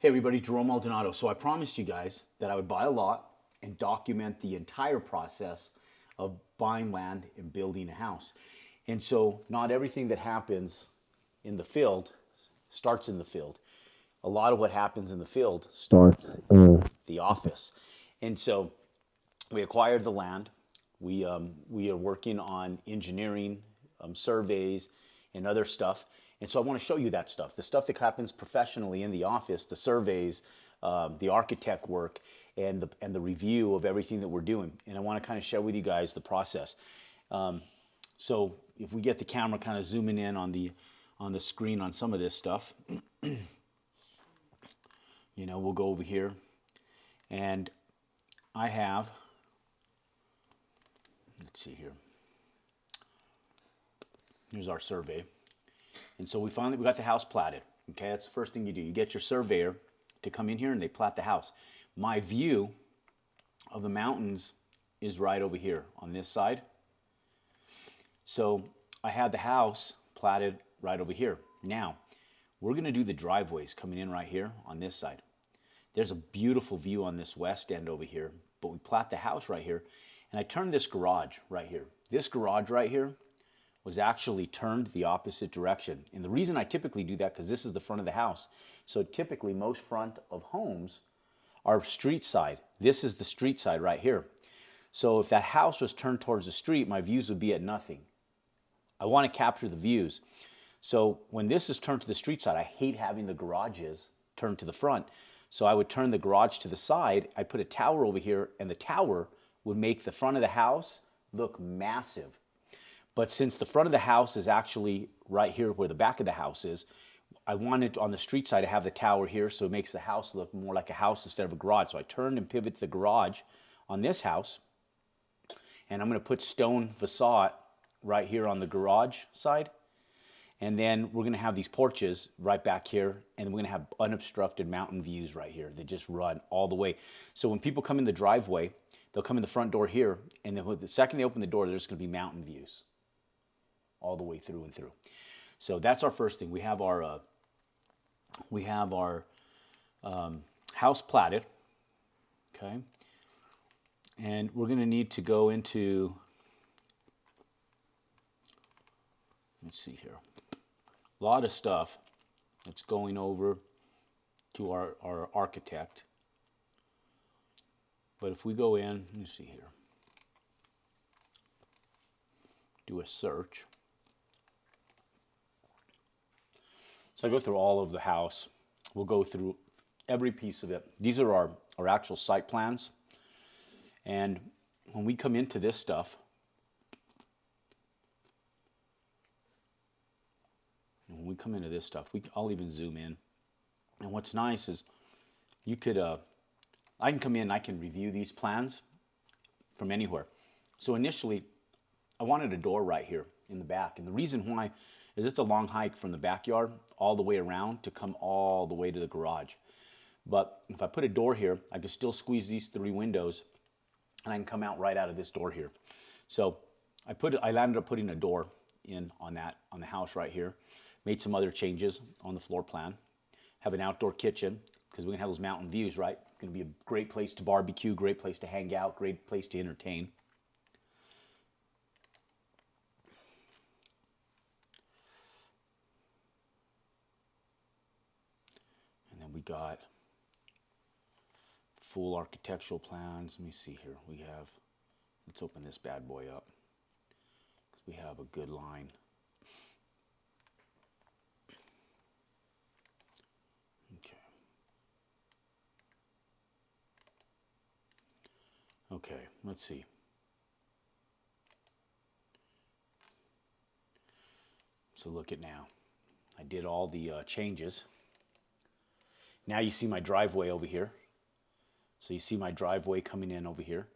Hey everybody, Jerome Maldonado. So I promised you guys that I would buy a lot and document the entire process of buying land and building a house. And so not everything that happens in the field starts in the field. A lot of what happens in the field starts in the office. And so we acquired the land. We are working on engineering, surveys, and other stuff. And so I want to show you that stuff, the stuff that happens professionally in the office, the surveys, the architect work, and the review of everything that we're doing. And I want to kind of share with you guys the process. So if we get the camera kind of zooming in on the screen on some of this stuff, we'll go over here, and I have. Let's see here. Here's our survey. And so we got the house platted. Okay, that's the first thing you do. You get your surveyor to come in here and they plat the house. My view of the mountains is right over here on this side. So I had the house platted right over here. Now, we're going to do the driveways coming in right here on this side. There's a beautiful view on this west end over here, but we plat the house right here. And I turned this garage right here. This garage right here was actually turned the opposite direction. And the reason I typically do that, because this is the front of the house. So typically most front of homes are street side. This is the street side right here. So if that house was turned towards the street, my views would be at nothing. I want to capture the views. So when this is turned to the street side, I hate having the garages turned to the front. So I would turn the garage to the side. I put a tower over here, and the tower would make the front of the house look massive. But since the front of the house is actually right here where the back of the house is, I wanted on the street side to have the tower here so it makes the house look more like a house instead of a garage. So I turned and pivoted the garage on this house, and I'm going to put stone facade right here on the garage side. And then we're going to have these porches right back here, and we're going to have unobstructed mountain views right here that just run all the way. So when people come in the driveway, they'll come in the front door here, and then the second they open the door, there's going to be mountain views all the way through and through. So that's our first thing. We have our house platted, okay, and we're going to need to go into. Let's see here. A lot of stuff that's going over to our architect. But if we go in, let me see here. Do a search. So I go through all of the house. We'll go through every piece of it. These are our actual site plans. And when we come into this stuff, I'll even zoom in. And what's nice is you could, I can come in, I can review these plans from anywhere. So initially, I wanted a door right here in the back. And the reason why is it's a long hike from the backyard all the way around to come all the way to the garage. But if I put a door here, I can still squeeze these 3 windows, and I can come out right out of this door here. So I landed up putting a door in on the house right here. Made some other changes on the floor plan. Have an outdoor kitchen, because we're going to have those mountain views, right? It's going to be a great place to barbecue, great place to hang out, great place to entertain. And then we got full architectural plans. Let me see here. Let's open this bad boy up, because we have a good line. Okay, let's see. So look at now. I did all the changes. Now you see my driveway over here. So you see my driveway coming in over here.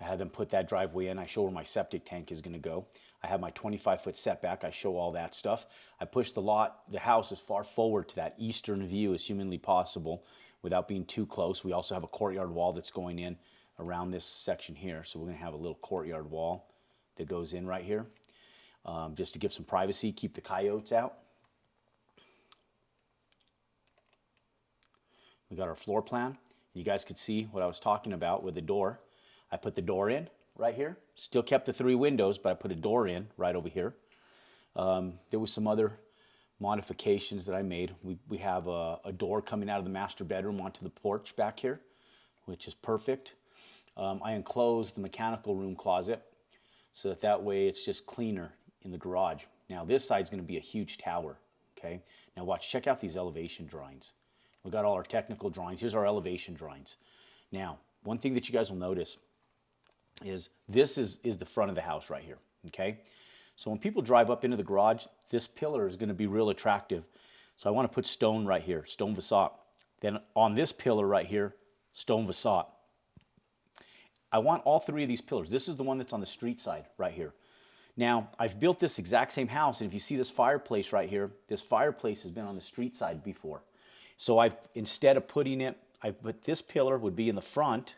I had them put that driveway in. I show where my septic tank is going to go. I have my 25-foot setback. I show all that stuff. I push the house as far forward to that eastern view as humanly possible without being too close. We also have a courtyard wall that's going in around this section here. So we're going to have a little courtyard wall that goes in right here, just to give some privacy, keep the coyotes out. We got our floor plan. You guys could see what I was talking about with the door. I put the door in right here. Still kept the 3 windows, but I put a door in right over here. There was some other modifications that I made. We have a door coming out of the master bedroom onto the porch back here, which is perfect. I enclosed the mechanical room closet so that way it's just cleaner in the garage. Now this side's going to be a huge tower. Okay. Now watch, check out these elevation drawings. We've got all our technical drawings. Here's our elevation drawings. Now, one thing that you guys will notice is this is the front of the house right here. Okay. So when people drive up into the garage, this pillar is going to be real attractive. So I want to put stone right here, stone facade. Then on this pillar right here, stone facade. I want all 3 of these pillars. This is the one that's on the street side right here. Now, I've built this exact same house, and if you see this fireplace right here, this fireplace has been on the street side before. So instead of putting it, I put this pillar would be in the front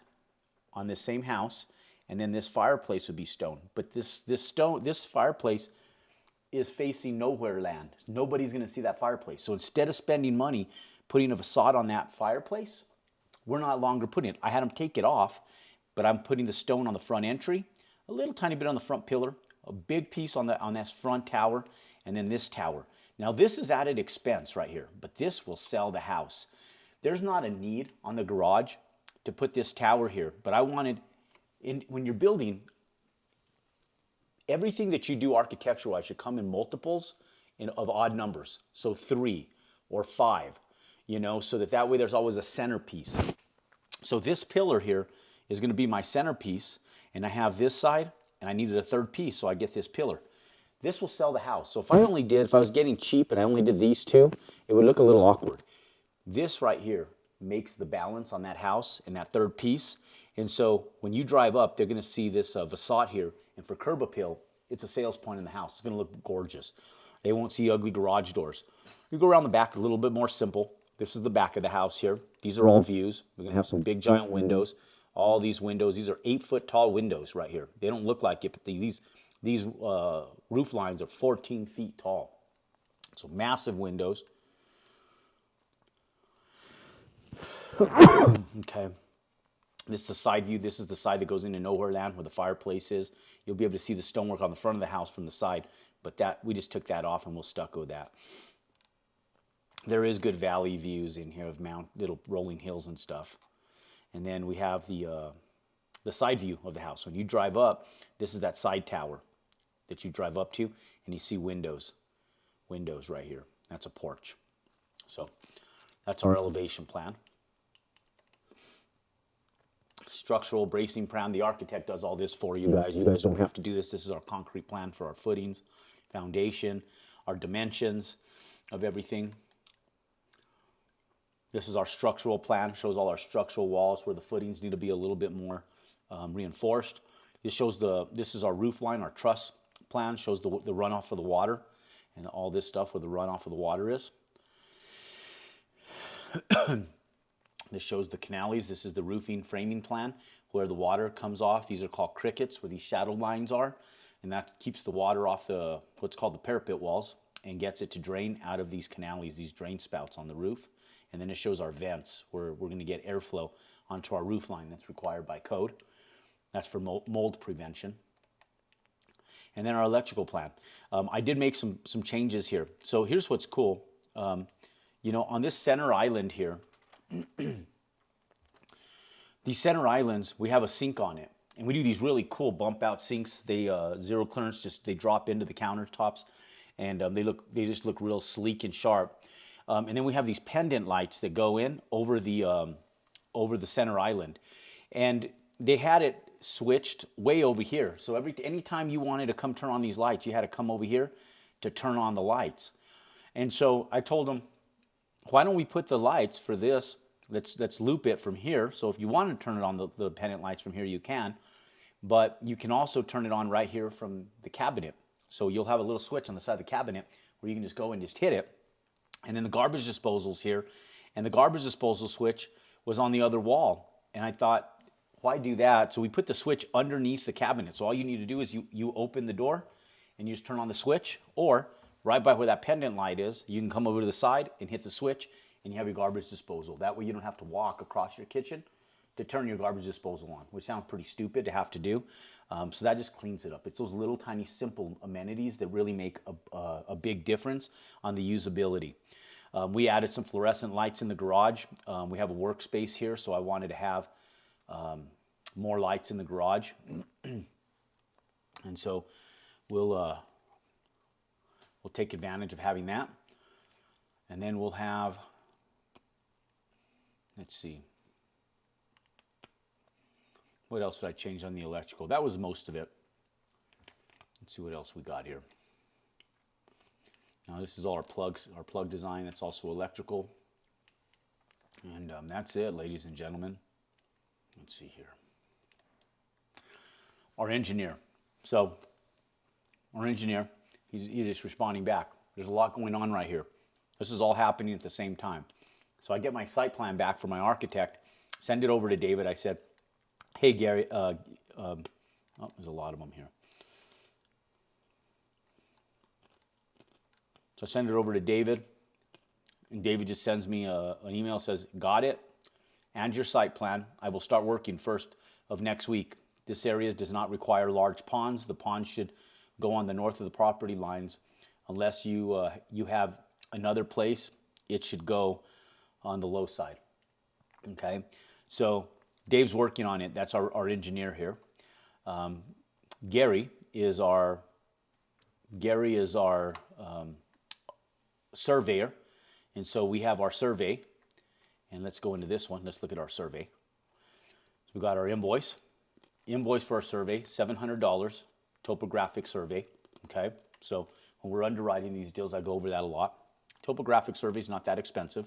on this same house, and then this fireplace would be stone. But this fireplace is facing nowhere land. Nobody's going to see that fireplace. So instead of spending money putting a facade on that fireplace, we're not longer putting it. I had them take it off, but I'm putting the stone on the front entry, a little tiny bit on the front pillar, a big piece on this front tower, and then this tower. Now this is added expense right here, but this will sell the house. There's not a need on the garage to put this tower here, but I wanted, when you're building, everything that you do architectural-wise should come in multiples of odd numbers. So 3 or 5, so that way there's always a centerpiece. So this pillar here is going to be my centerpiece, and I have this side, and I needed a 3rd piece, so I get this pillar. This will sell the house. So if I was getting cheap and I only did these 2, it would look a little awkward. This right here makes the balance on that house and that 3rd piece. And so when you drive up, they're going to see this facade here. And for curb appeal, it's a sales point in the house. It's going to look gorgeous. They won't see ugly garage doors. You go around the back, a little bit more simple. This is the back of the house here. These are all views. We're going to have some big giant windows. All these windows, these are 8-foot tall windows right here. They don't look like it, but these roof lines are 14 feet tall. So massive windows. Okay. This is the side view. This is the side that goes into nowhere land where the fireplace is. You'll be able to see the stonework on the front of the house from the side, but we just took that off and we'll stucco that. There is good valley views in here of little rolling hills and stuff. And then we have the side view of the house. When you drive up, this is that side tower that you drive up to, and you see windows right here. That's a porch. So that's our elevation plan. Structural bracing plan. The architect does all this for you guys. You guys don't have to do this. This is our concrete plan for our footings, foundation, our dimensions of everything. This is our structural plan. Shows all our structural walls where the footings need to be a little bit more reinforced. This is our roof line, our truss plan. Shows the runoff of the water and all this stuff where the runoff of the water is. This shows the canales. This is the roofing framing plan where the water comes off. These are called crickets, where these shadow lines are, and that keeps the water off what's called the parapet walls and gets it to drain out of these canales, these drain spouts on the roof. And then it shows our vents where we're going to get airflow onto our roof line that's required by code. That's for mold prevention. And then our electrical plan. I did make some changes here. So here's what's cool. On this center island here, these center islands, we have a sink on it. And we do these really cool bump out sinks. They zero clearance, they drop into the countertops, and they just look real sleek and sharp. And then we have these pendant lights that go in over the center island, and they had it switched way over here. So anytime you wanted to come turn on these lights, you had to come over here to turn on the lights. And so I told them, why don't we put the lights for this? Let's loop it from here. So if you want to turn it on the pendant lights from here, you can, but you can also turn it on right here from the cabinet. So you'll have a little switch on the side of the cabinet where you can just go and just hit it. And then the garbage disposal's here, and the garbage disposal switch was on the other wall. And I thought, why do that? So we put the switch underneath the cabinet. So all you need to do is you open the door and you just turn on the switch, or right by where that pendant light is, you can come over to the side and hit the switch and you have your garbage disposal. That way you don't have to walk across your kitchen to turn your garbage disposal on, which sounds pretty stupid to have to do. So that just cleans it up. It's those little tiny simple amenities that really make a big difference on the usability. We added some fluorescent lights in the garage. We have a workspace here, so I wanted to have more lights in the garage. And so we'll take advantage of having that. And then we'll have, let's see, what else did I change on the electrical? That was most of it. Let's see what else we got here. Now this is all our plugs, our plug design. That's also electrical. And that's it, ladies and gentlemen. Let's see here. Our engineer. So our engineer, he's just responding back. There's a lot going on right here. This is all happening at the same time. So I get my site plan back from my architect, send it over to David. I said, hey, Gary, oh, there's a lot of them here. So I send it over to David, and David just sends me an email, says, got it, and your site plan. I will start working first of next week. This area does not require large ponds. The ponds should go on the north of the property lines. Unless you have another place, it should go on the low side. Okay, so Dave's working on it. That's our engineer here. Gary is our surveyor, and so we have our survey. And let's go into this one. Let's look at our survey. So we got our invoice for our survey, $700, topographic survey. Okay, so when we're underwriting these deals, I go over that a lot. Topographic survey is not that expensive.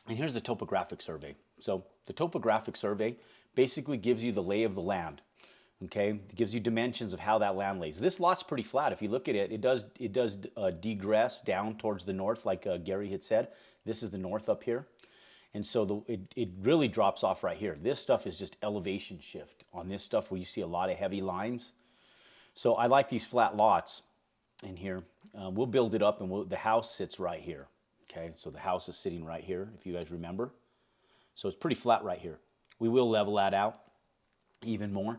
And here's the topographic survey. So the topographic survey basically gives you the lay of the land. Okay, it gives you dimensions of how that land lays. This lot's pretty flat. If you look at it, it does degress down towards the north, like Gary had said. This is the north up here, and so it really drops off right here. This stuff is just elevation shift on this stuff where you see a lot of heavy lines. So I like these flat lots in here. We'll build it up, and the house sits right here. Okay, so the house is sitting right here, if you guys remember. So it's pretty flat right here. We will level that out even more.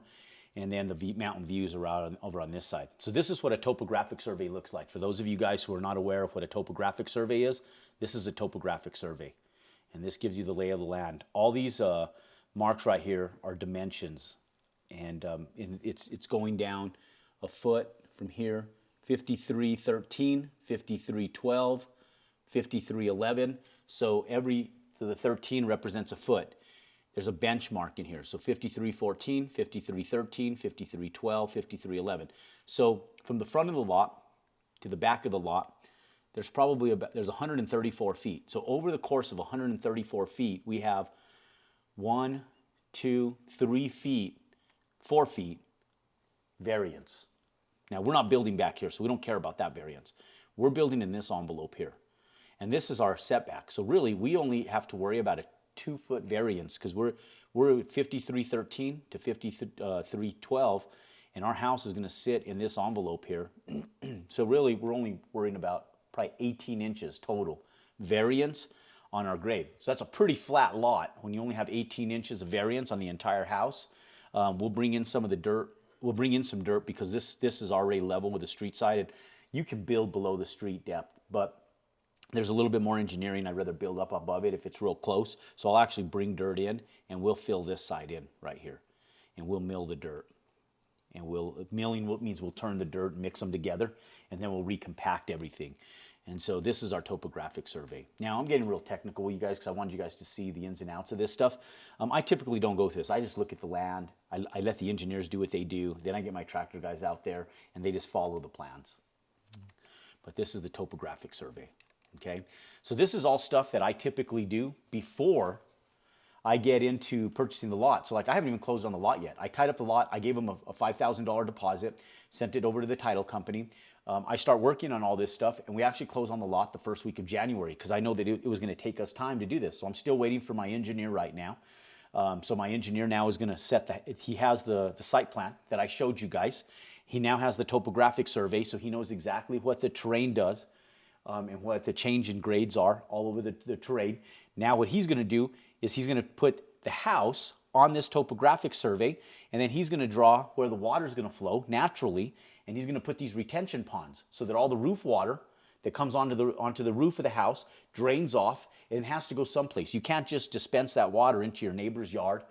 And then the mountain views are out over on this side. So this is what a topographic survey looks like. For those of you guys who are not aware of what a topographic survey is, this is a topographic survey. And this gives you the lay of the land. All these marks right here are dimensions. And it's going down a foot from here, 53.13, 53.12, 53.11. So the 13 represents a foot. There's a benchmark in here. So 53.14, 53.13, 53.12, 53.11. So from the front of the lot to the back of the lot, there's probably there's 134 feet. So over the course of 134 feet, we have 1, 2, 3 feet, 4 feet variance. Now we're not building back here, so we don't care about that variance. We're building in this envelope here. And this is our setback. So really, we only have to worry about a 2-foot variance because we're at 53.13 to 53.12, and our house is going to sit in this envelope here. So really, we're only worrying about probably 18 inches total variance on our grade. So that's a pretty flat lot when you only have 18 inches of variance on the entire house. We'll bring in some of the dirt. We'll bring in some dirt because this is already level with the street side. And you can build below the street depth, but there's a little bit more engineering. I'd rather build up above it if it's real close. So I'll actually bring dirt in, and we'll fill this side in right here. And we'll mill the dirt. And milling means we'll turn the dirt, mix them together, and then we'll recompact everything. And so this is our topographic survey. Now, I'm getting real technical with you guys because I wanted you guys to see the ins and outs of this stuff. I typically don't go through this. I just look at the land. I let the engineers do what they do. Then I get my tractor guys out there, and they just follow the plans. But this is the topographic survey. Okay, so this is all stuff that I typically do before I get into purchasing the lot. So like I haven't even closed on the lot yet. I tied up the lot. I gave them a $5,000 deposit, sent it over to the title company. I start working on all this stuff, and we actually close on the lot the first week of January because I know that it was going to take us time to do this. So I'm still waiting for my engineer right now. So my engineer now is going to he has the site plan that I showed you guys. He now has the topographic survey, so he knows exactly what the terrain does and what the change in grades are all over the terrain. Now what he's going to do is he's going to put the house on this topographic survey, and then he's going to draw where the water is going to flow naturally, and he's going to put these retention ponds so that all the roof water that comes onto the roof of the house drains off and has to go someplace. You can't just dispense that water into your neighbor's yard.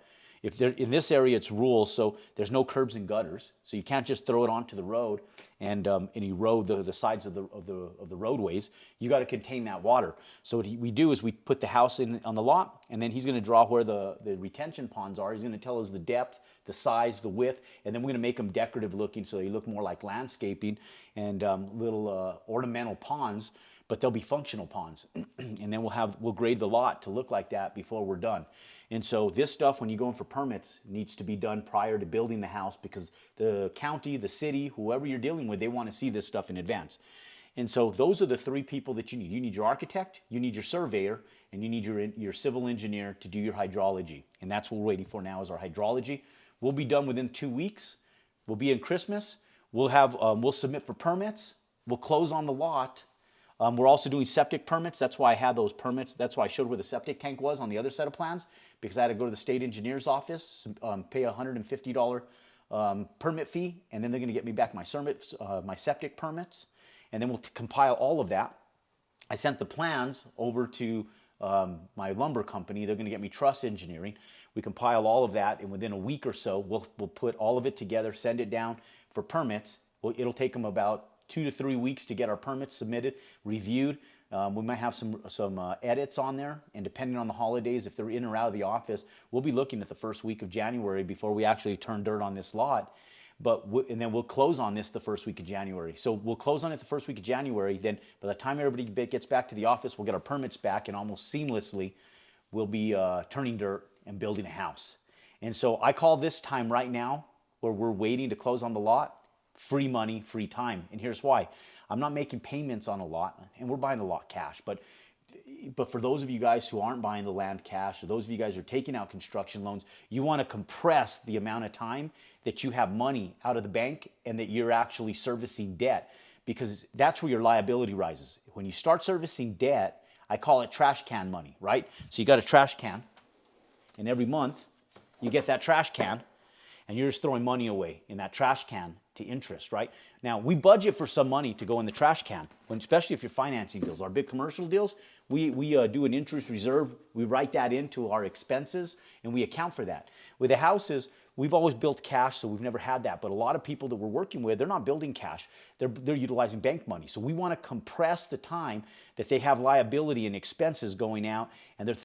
If there, in this area, it's rules, so there's no curbs and gutters, so you can't just throw it onto the road and erode the sides of the roadways. You got to contain that water. So what we do is we put the house in on the lot, and then he's going to draw where the retention ponds are. He's going to tell us the depth, the size, the width, and then we're going to make them decorative looking, so they look more like landscaping and little ornamental ponds. But they'll be functional ponds, and then we'll grade the lot to look like that before we're done. And so this stuff, when you go in for permits, needs to be done prior to building the house, because the county, the city, whoever you're dealing with, they want to see this stuff in advance. And so those are the three people that you need. You need your architect, you need your surveyor, and you need your civil engineer to do your hydrology. And that's what we're waiting for now, is our hydrology. We'll be done within 2 weeks. We'll be in Christmas. We'll submit for permits. We'll close on the lot. We're also doing septic permits. That's why I had those permits. That's why I showed where the septic tank was on the other set of plans, because I had to go to the state engineer's office, pay a $150 permit fee, and then they're going to get me back my septic permits, and then we'll compile all of that. I sent the plans over to my lumber company. They're going to get me truss engineering. We compile all of that, and within a week or so, we'll put all of it together, send it down for permits. It'll take them about 2 to 3 weeks to get our permits submitted, reviewed. We might have some edits on there, and depending on the holidays, if they're in or out of the office, we'll be looking at the first week of January before we actually turn dirt on this lot. And then we'll close on this the first week of January. So we'll close on it the first week of January. Then by the time everybody gets back to the office, we'll get our permits back, and almost seamlessly, we'll be turning dirt and building a house. And so I call this time right now, where we're waiting to close on the lot, free money, free time. And here's why. I'm not making payments on a lot, and we're buying the lot cash. But for those of you guys who aren't buying the land cash, or those of you guys who are taking out construction loans, you want to compress the amount of time that you have money out of the bank and that you're actually servicing debt, because that's where your liability rises. When you start servicing debt, I call it trash can money, right? So you got a trash can, and every month you get that trash can, and you're just throwing money away in that trash can to interest, right? Now, we budget for some money to go in the trash can, especially if you're financing deals. Our big commercial deals, we do an interest reserve. We write that into our expenses, and we account for that. With the houses, we've always built cash, so we've never had that. But a lot of people that we're working with, they're not building cash. They're utilizing bank money. So we want to compress the time that they have liability and expenses going out, and they're